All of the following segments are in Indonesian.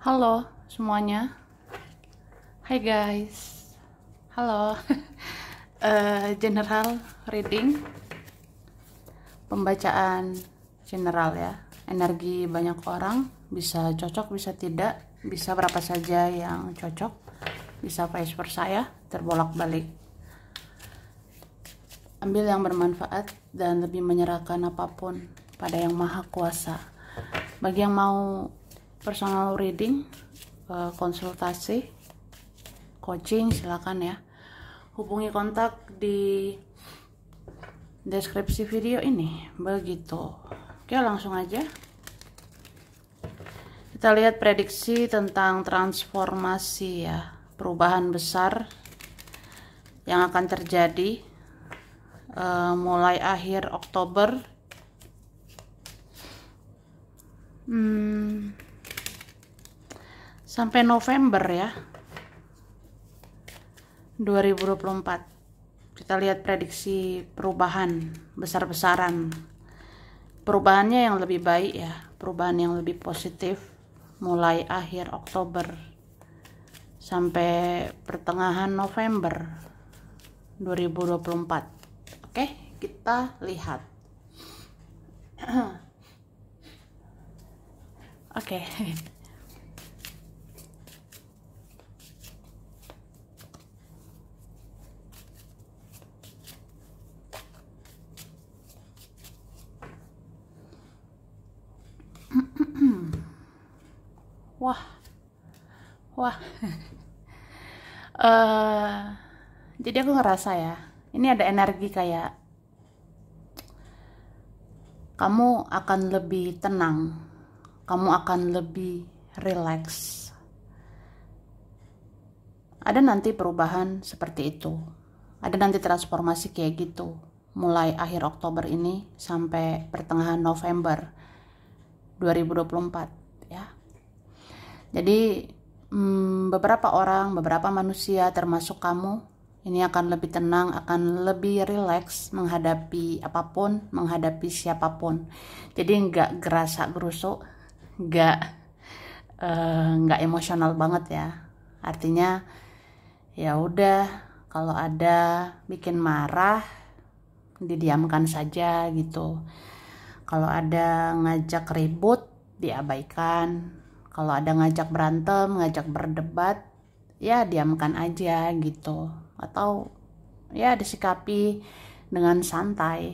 Halo semuanya, hai guys, halo. General reading, pembacaan general ya. Energi banyak orang, bisa cocok, bisa tidak, bisa berapa saja yang cocok, bisa vice versa ya, terbolak-balik. Ambil yang bermanfaat dan lebih menyerahkan apapun pada yang maha kuasa. Bagi yang mau personal reading, konsultasi, coaching, silakan ya. Hubungi kontak di deskripsi video ini. Begitu. Oke, langsung aja. Kita lihat prediksi tentang transformasi ya. Perubahan besar yang akan terjadi mulai akhir Oktober sampai November ya 2024. Kita lihat prediksi perubahan besar-besaran, perubahannya yang lebih baik ya, perubahan yang lebih positif mulai akhir Oktober sampai pertengahan November 2024. Oke, kita lihat. Oke. Wah. Jadi aku ngerasa ya, ini ada energi kayak kamu akan lebih tenang, kamu akan lebih relax. Ada nanti perubahan seperti itu, ada nanti transformasi kayak gitu, mulai akhir Oktober ini sampai pertengahan November 2024 ya. Jadi beberapa orang, beberapa manusia termasuk kamu, ini akan lebih tenang, akan lebih rileks menghadapi apapun, menghadapi siapapun. Jadi nggak gerasa gerusuk, nggak emosional banget ya. Artinya ya udah, kalau ada bikin marah didiamkan saja gitu. Kalau ada ngajak ribut diabaikan. Kalau ada ngajak berantem, ngajak berdebat, ya diamkan aja gitu. Atau ya disikapi dengan santai.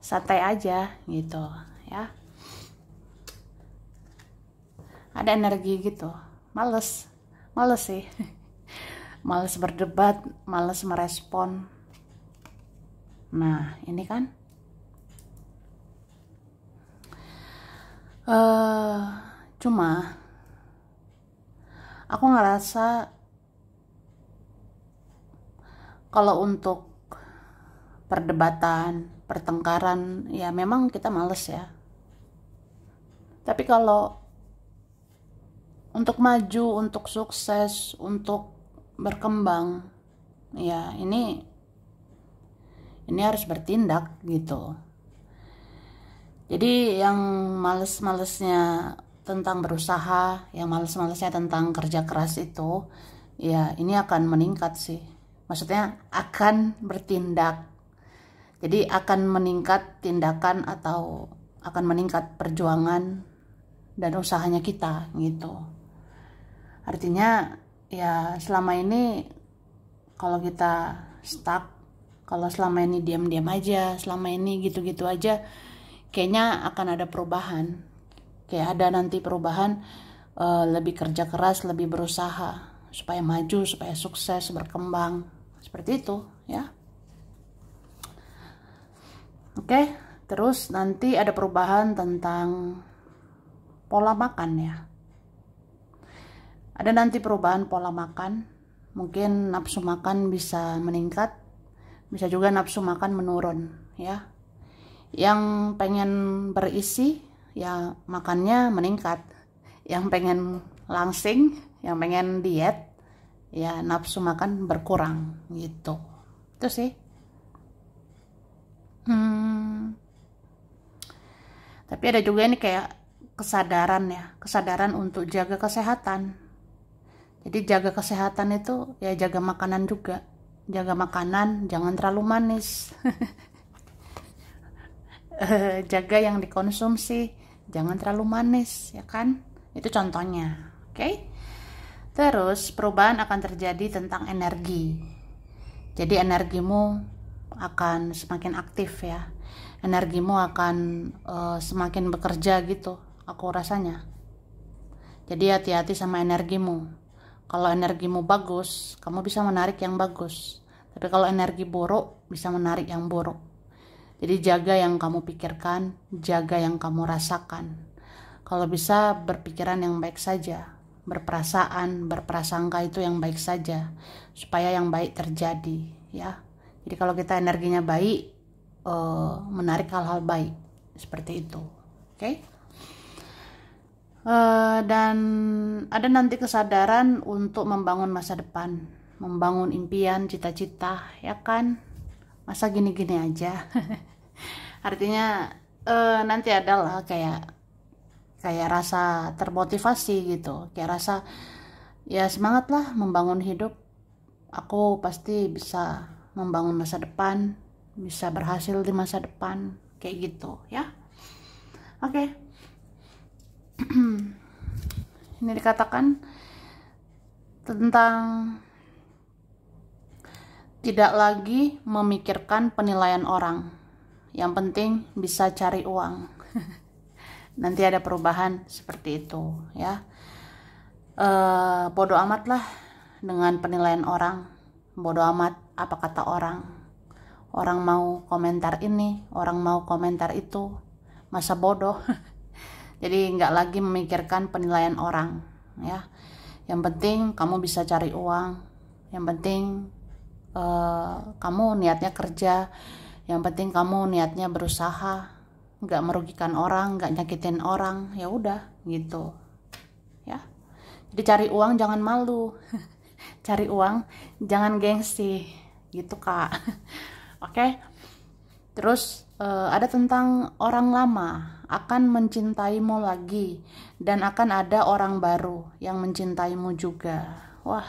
Santai aja gitu ya. Ada energi gitu. Males sih. Males berdebat, males merespon. Nah, ini kan cuma aku ngerasa kalau untuk perdebatan, pertengkaran, ya memang kita males ya. Tapi kalau untuk maju, untuk sukses, untuk berkembang, ya ini harus bertindak gitu. Jadi yang males-malesnya tentang berusaha, yang males-malesnya tentang kerja keras itu, ya ini akan meningkat sih. Maksudnya akan bertindak. Jadi akan meningkat tindakan atau akan meningkat perjuangan dan usahanya kita gitu. Artinya ya selama ini kalau kita stuck, kalau selama ini diam-diam aja, selama ini gitu-gitu aja, kayaknya akan ada perubahan. Kayak ada nanti perubahan, lebih kerja keras, lebih berusaha supaya maju, supaya sukses, berkembang. Seperti itu ya. Oke, terus nanti ada perubahan tentang pola makan ya. Ada nanti perubahan pola makan. Mungkin nafsu makan bisa meningkat, bisa juga nafsu makan menurun ya. Yang pengen berisi ya makannya meningkat, yang pengen langsing, yang pengen diet ya nafsu makan berkurang gitu. Itu sih. Tapi ada juga ini kayak kesadaran ya, kesadaran untuk jaga kesehatan. Jadi jaga kesehatan itu ya jaga makanan juga. Jaga makanan, jangan terlalu manis. Jaga yang dikonsumsi, jangan terlalu manis, ya kan? Itu contohnya, oke? Terus perubahan akan terjadi tentang energi. Jadi energimu akan semakin aktif ya. Energimu akan semakin bekerja gitu, aku rasanya. Jadi hati-hati sama energimu. Kalau energimu bagus, kamu bisa menarik yang bagus. Tapi kalau energi buruk, bisa menarik yang buruk. Jadi jaga yang kamu pikirkan, jaga yang kamu rasakan. Kalau bisa berpikiran yang baik saja, berperasaan, berprasangka itu yang baik saja, supaya yang baik terjadi, ya. Jadi kalau kita energinya baik, menarik hal-hal baik, seperti itu, oke? Dan ada nanti kesadaran untuk membangun masa depan, membangun impian, cita-cita, ya kan? Masa gini-gini aja. Artinya nanti adalah kayak rasa termotivasi gitu, kayak rasa ya semangat lah membangun hidup. Aku pasti bisa membangun masa depan, bisa berhasil di masa depan, kayak gitu ya. Oke. Ini dikatakan tentang tidak lagi memikirkan penilaian orang. Yang penting bisa cari uang. Nanti ada perubahan seperti itu ya. Bodoh amat lah dengan penilaian orang. Bodoh amat apa kata orang. Orang mau komentar ini, orang mau komentar itu. Masa bodoh. Jadi nggak lagi memikirkan penilaian orang ya. Yang penting kamu bisa cari uang. Yang penting kamu niatnya kerja. Yang penting kamu niatnya berusaha, nggak merugikan orang, nggak nyakitin orang, ya udah gitu, ya. Jadi cari uang jangan malu, cari uang jangan gengsi, gitu kak. Oke. Terus ada tentang orang lama akan mencintaimu lagi dan akan ada orang baru yang mencintaimu juga. Wah,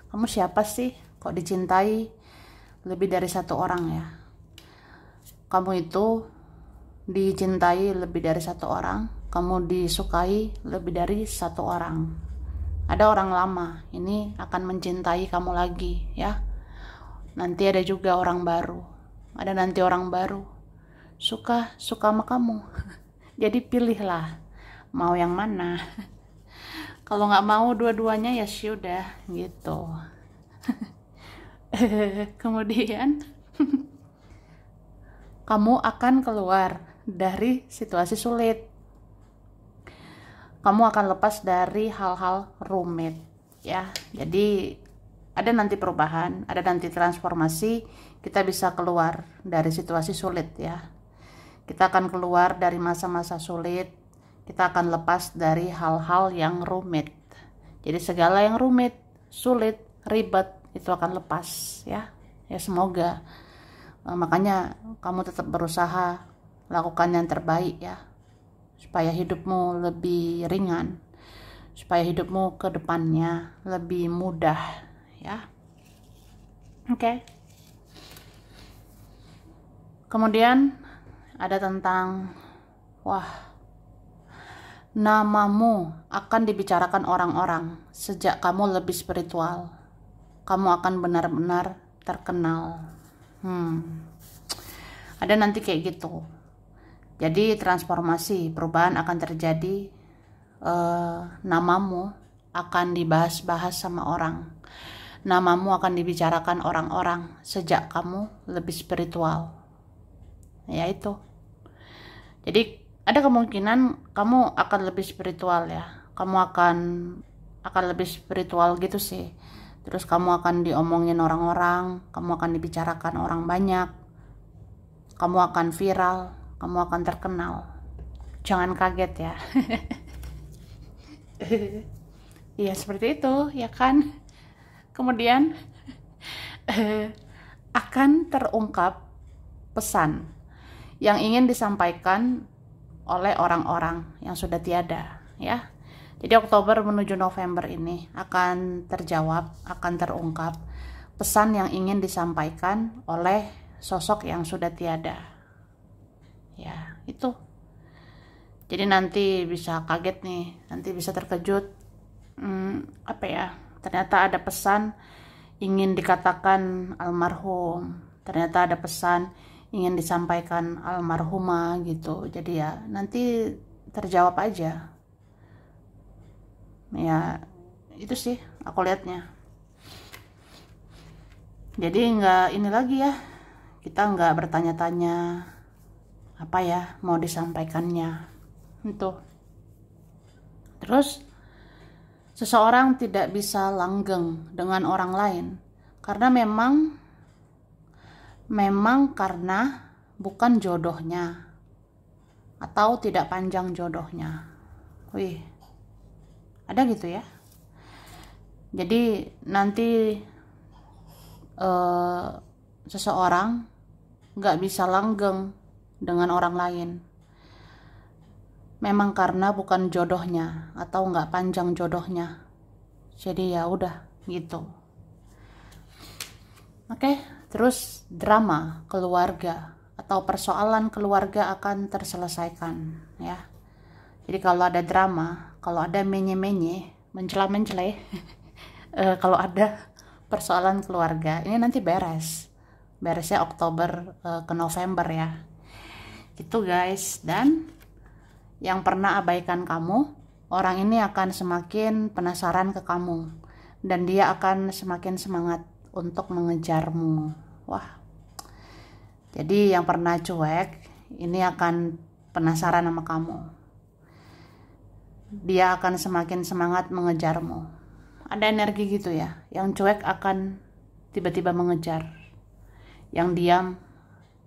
kamu siapa sih? Kok dicintai lebih dari satu orang ya? Kamu itu dicintai lebih dari satu orang, kamu disukai lebih dari satu orang. Ada orang lama, ini akan mencintai kamu lagi ya. Nanti ada juga orang baru. Ada nanti orang baru suka sama kamu. Jadi pilihlah mau yang mana. Kalau nggak mau dua-duanya ya sudah gitu. Kemudian kamu akan keluar dari situasi sulit. Kamu akan lepas dari hal-hal rumit ya. Jadi ada nanti perubahan, ada nanti transformasi, kita bisa keluar dari situasi sulit ya. Kita akan keluar dari masa-masa sulit, kita akan lepas dari hal-hal yang rumit. Jadi segala yang rumit, sulit, ribet itu akan lepas ya. Ya semoga. Makanya kamu tetap berusaha lakukan yang terbaik ya, supaya hidupmu lebih ringan, supaya hidupmu ke depannya lebih mudah ya. Oke. Kemudian ada tentang namamu akan dibicarakan orang-orang sejak kamu lebih spiritual. Kamu akan benar-benar terkenal. Ada nanti kayak gitu. Jadi transformasi, perubahan akan terjadi. Namamu akan dibahas-bahas sama orang. Namamu akan dibicarakan orang-orang sejak kamu lebih spiritual. Ya itu. Jadi ada kemungkinan kamu akan lebih spiritual ya. Kamu akan lebih spiritual gitu sih. Terus kamu akan diomongin orang-orang, kamu akan dibicarakan orang banyak, kamu akan viral, kamu akan terkenal. Jangan kaget ya. Iya seperti itu ya kan. Kemudian akan terungkap pesan yang ingin disampaikan oleh orang-orang yang sudah tiada, ya. Jadi Oktober menuju November ini akan terjawab, akan terungkap pesan yang ingin disampaikan oleh sosok yang sudah tiada. Ya, itu. Jadi nanti bisa kaget nih, nanti bisa terkejut. Apa ya? Ternyata ada pesan ingin dikatakan almarhum. Ternyata ada pesan ingin disampaikan almarhumah gitu. Jadi ya nanti terjawab aja. Ya itu sih aku lihatnya. Jadi nggak ini lagi ya, kita nggak bertanya-tanya apa ya mau disampaikannya itu. Terus seseorang tidak bisa langgeng dengan orang lain karena memang karena bukan jodohnya atau tidak panjang jodohnya. Wih, ada gitu ya. Jadi nanti seseorang nggak bisa langgeng dengan orang lain memang karena bukan jodohnya atau nggak panjang jodohnya. Jadi ya udah gitu. Oke, terus drama keluarga atau persoalan keluarga akan terselesaikan ya. Jadi kalau ada drama, kalau ada menye-menye, mencela-mencele, kalau ada persoalan keluarga, ini nanti beresnya Oktober ke November ya. Gitu guys. Dan yang pernah abaikan kamu, orang ini akan semakin penasaran ke kamu dan dia akan semakin semangat untuk mengejarmu. Wah, jadi yang pernah cuek ini akan penasaran sama kamu, dia akan semakin semangat mengejarmu. Ada energi gitu ya, yang cuek akan tiba-tiba mengejar, yang diam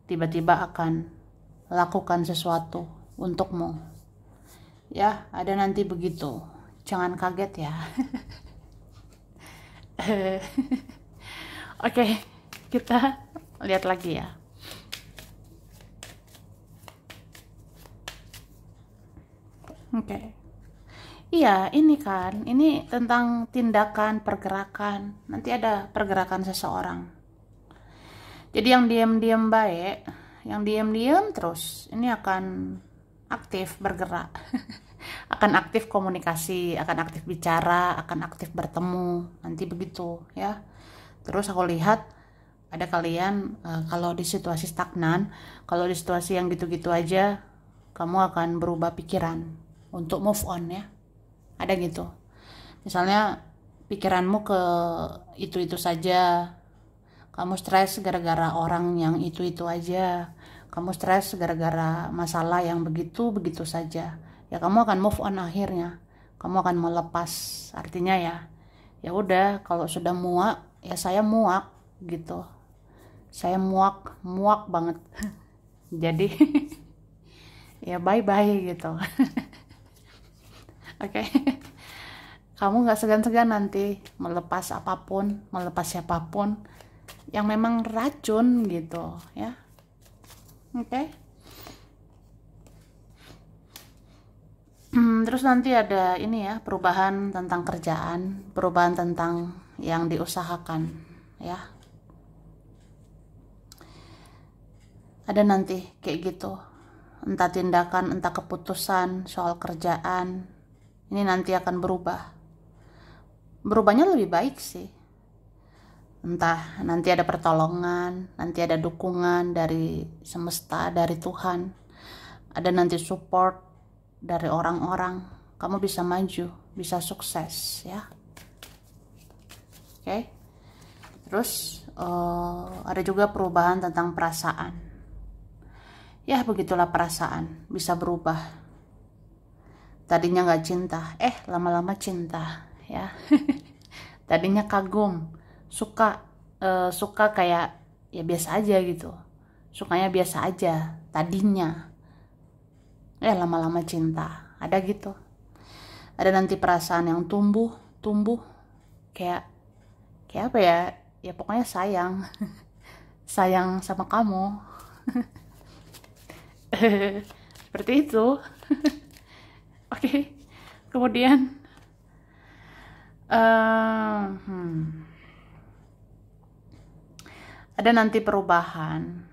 tiba-tiba akan lakukan sesuatu untukmu. Ya, ada nanti begitu. Jangan kaget ya. Oke, kita lihat lagi ya. Oke. Iya, ini kan, ini tentang tindakan, pergerakan. Nanti ada pergerakan seseorang. Jadi yang diam-diam baik, yang diam-diam terus, ini akan aktif bergerak. Akan aktif komunikasi, akan aktif bicara, akan aktif bertemu, nanti begitu ya. Terus aku lihat ada kalian kalau di situasi stagnan, kalau di situasi yang gitu-gitu aja, kamu akan berubah pikiran untuk move on ya. Ada gitu. Misalnya pikiranmu ke itu-itu saja, kamu stres gara-gara orang yang itu-itu aja, kamu stres gara-gara masalah yang begitu-begitu saja. Ya kamu akan move on akhirnya. Kamu akan melepas. Artinya ya udah, kalau sudah muak, ya saya muak gitu. Saya muak banget. Jadi ya bye-bye gitu. Oke. Kamu nggak segan-segan nanti melepas apapun, melepas siapapun yang memang racun gitu ya. Oke. Terus nanti ada ini ya, perubahan tentang kerjaan, perubahan tentang yang diusahakan ya. Ada nanti kayak gitu. Entah tindakan, entah keputusan soal kerjaan. Ini nanti akan berubah. Berubahnya lebih baik sih. Entah nanti ada pertolongan, nanti ada dukungan dari semesta, dari Tuhan. Ada nanti support dari orang-orang, kamu bisa maju, bisa sukses ya. Oke. Terus ada juga perubahan tentang perasaan. Ya begitulah perasaan, bisa berubah. Tadinya nggak cinta, lama-lama cinta ya. Tadinya kagum, suka kayak ya biasa aja gitu. Sukanya biasa aja tadinya. Lama-lama cinta, ada gitu. Ada nanti perasaan yang tumbuh kayak apa ya? Ya pokoknya sayang. Sayang sama kamu. seperti itu. Oke. Kemudian ada nanti perubahan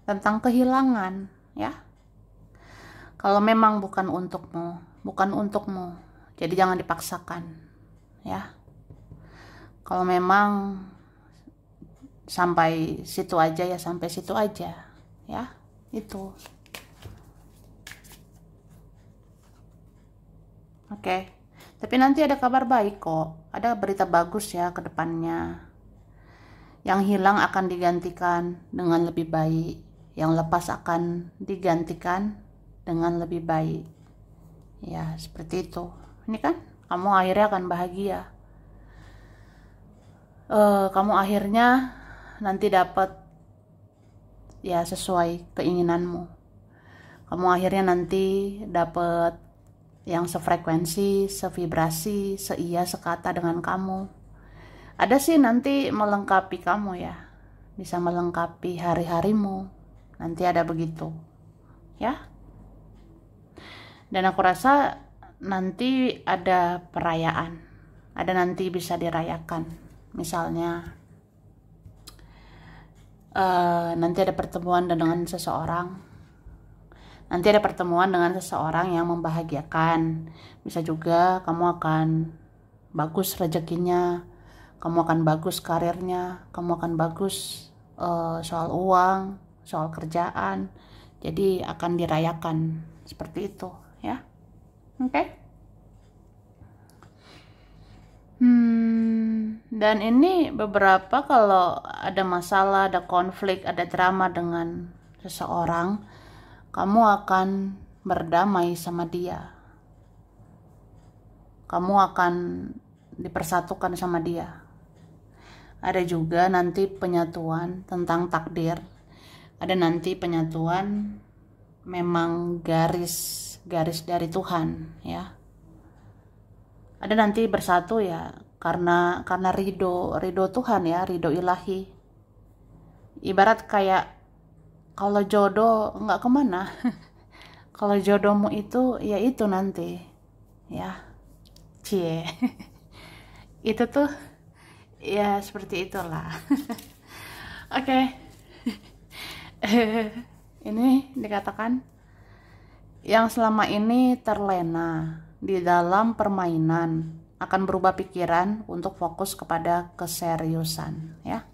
tentang kehilangan, ya. Kalau memang bukan untukmu, jadi jangan dipaksakan, ya. Kalau memang sampai situ aja ya sampai situ aja, ya. Itu. Oke. Tapi nanti ada kabar baik kok. Ada berita bagus ya ke depannya. Yang hilang akan digantikan dengan lebih baik. Yang lepas akan digantikan dengan lebih baik. Ya, seperti itu. Ini kan kamu akhirnya akan bahagia. Kamu akhirnya nanti dapat ya sesuai keinginanmu. Kamu akhirnya nanti dapat yang sefrekuensi, sevibrasi, seia, sekata dengan kamu. Ada sih nanti melengkapi kamu ya. Bisa melengkapi hari-harimu. Nanti ada begitu. Ya. Dan aku rasa nanti ada perayaan. Ada nanti bisa dirayakan. Misalnya nanti ada pertemuan dengan seseorang. Nanti ada pertemuan dengan seseorang yang membahagiakan. Bisa juga kamu akan bagus rezekinya, kamu akan bagus karirnya, kamu akan bagus soal uang, soal kerjaan. Jadi akan dirayakan seperti itu, ya. Oke. Dan ini beberapa kalau ada masalah, ada konflik, ada drama dengan seseorang, kamu akan berdamai sama dia. Kamu akan dipersatukan sama dia. Ada juga nanti penyatuan tentang takdir. Ada nanti penyatuan memang garis dari Tuhan, ya. Ada nanti bersatu ya karena ridho Tuhan ya, ridho ilahi. Ibarat kayak kalau jodoh nggak kemana. Kalau jodohmu itu ya itu nanti, ya. Cie. Itu tuh ya seperti itulah. Oke. Ini dikatakan yang selama ini terlena di dalam permainan akan berubah pikiran untuk fokus kepada keseriusan, ya.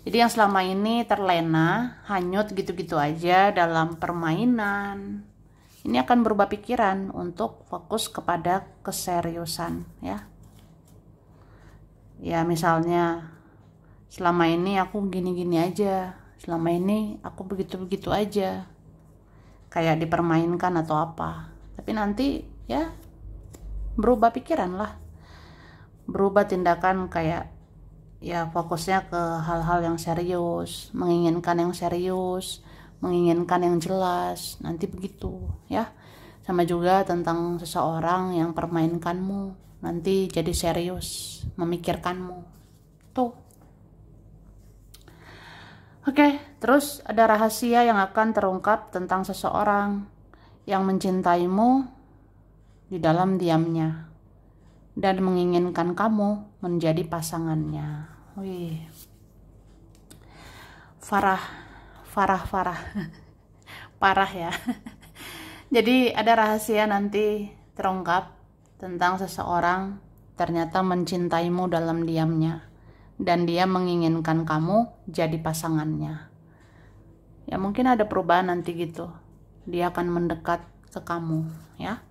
Jadi yang selama ini terlena, hanyut gitu-gitu aja dalam permainan, ini akan berubah pikiran untuk fokus kepada keseriusan, ya. Ya misalnya selama ini aku gini-gini aja, selama ini aku begitu-begitu aja, kayak dipermainkan atau apa. Tapi nanti ya berubah pikiran lah, berubah tindakan, kayak ya fokusnya ke hal-hal yang serius, menginginkan yang serius, menginginkan yang jelas. Nanti begitu, ya. Sama juga tentang seseorang yang permainkanmu, nanti jadi serius memikirkanmu. Tuh. Oke, terus ada rahasia yang akan terungkap tentang seseorang yang mencintaimu di dalam diamnya dan menginginkan kamu menjadi pasangannya. Wih. Farah. Parah ya. Jadi ada rahasia nanti terungkap tentang seseorang ternyata mencintaimu dalam diamnya dan dia menginginkan kamu jadi pasangannya. Ya mungkin ada perubahan nanti gitu. Dia akan mendekat ke kamu, ya.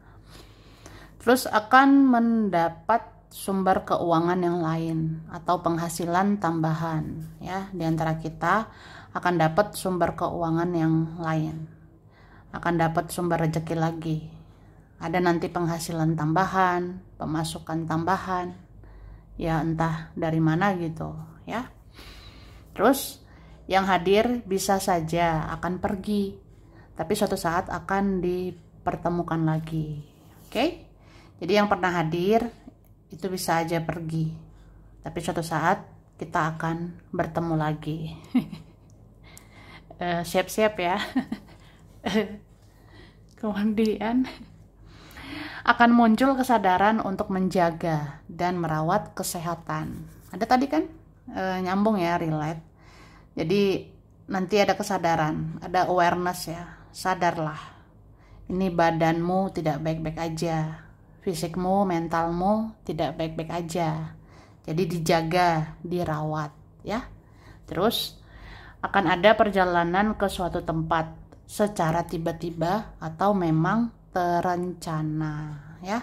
Terus akan mendapat sumber keuangan yang lain atau penghasilan tambahan, ya. Di antara kita akan dapat sumber keuangan yang lain. Akan dapat sumber rezeki lagi. Ada nanti penghasilan tambahan, pemasukan tambahan. Ya entah dari mana gitu, ya. Terus yang hadir bisa saja akan pergi, tapi suatu saat akan dipertemukan lagi. Oke? Jadi yang pernah hadir itu bisa aja pergi, tapi suatu saat kita akan bertemu lagi. siap-siap ya. Kemudian akan muncul kesadaran untuk menjaga dan merawat kesehatan. Ada tadi kan nyambung ya, relate. Jadi nanti ada kesadaran, ada awareness ya. Sadarlah, ini badanmu tidak baik-baik aja, fisikmu, mentalmu tidak baik-baik aja. Jadi dijaga, dirawat ya. Terus akan ada perjalanan ke suatu tempat secara tiba-tiba atau memang terencana ya.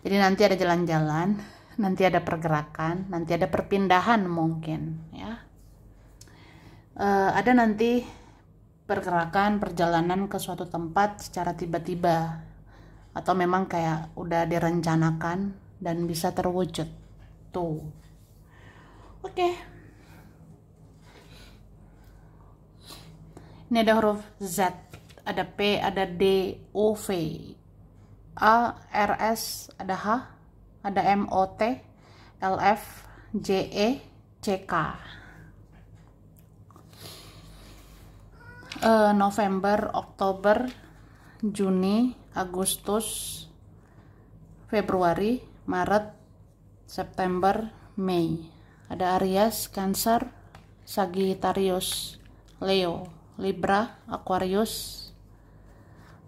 Jadi nanti ada jalan-jalan, nanti ada pergerakan, nanti ada perpindahan mungkin ya. Ada nanti pergerakan, perjalanan ke suatu tempat secara tiba-tiba atau memang kayak udah direncanakan dan bisa terwujud tuh. Oke. Ini ada huruf Z, ada P, ada D, O, V, A, R, S, ada H, ada M, O, T, L, F, J, E, C, K. November, Oktober, Juni, Agustus, Februari, Maret, September, Mei. Ada Aries, Cancer, Sagittarius, Leo, Libra, Aquarius,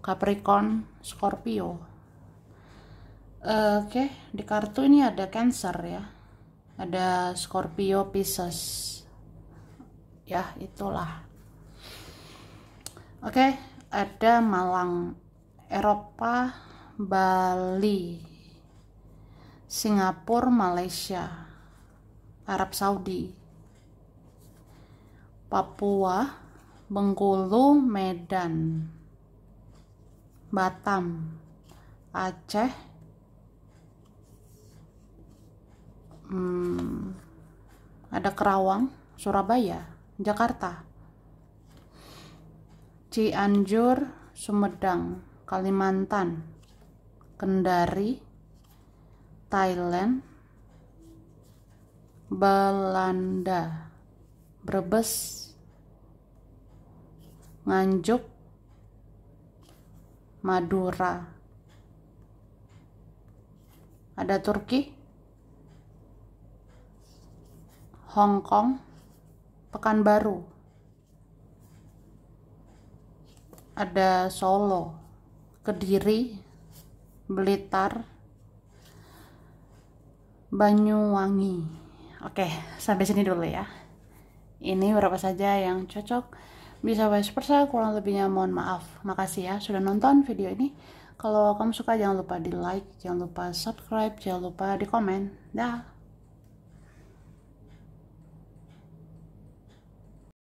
Capricorn, Scorpio. Oke, di kartu ini ada Cancer ya, ada Scorpio, Pisces. Ya, itulah. Oke, ada Malang, Eropa, Bali, Singapura, Malaysia, Arab Saudi, Papua, Bengkulu, Medan, Batam, Aceh, ada Kerawang, Surabaya, Jakarta, Cianjur, Sumedang, Kalimantan, Kendari, Thailand, Belanda, Brebes, Nganjuk, Madura. Ada Turki, Hong Kong, Pekanbaru. Ada Solo, Kediri, Blitar, Banyuwangi. Oke, sampai sini dulu ya. Ini beberapa saja yang cocok. Bisa vice versa, kurang lebihnya mohon maaf. Makasih ya sudah nonton video ini. Kalau kamu suka jangan lupa di like, jangan lupa subscribe, jangan lupa di komen. Dah.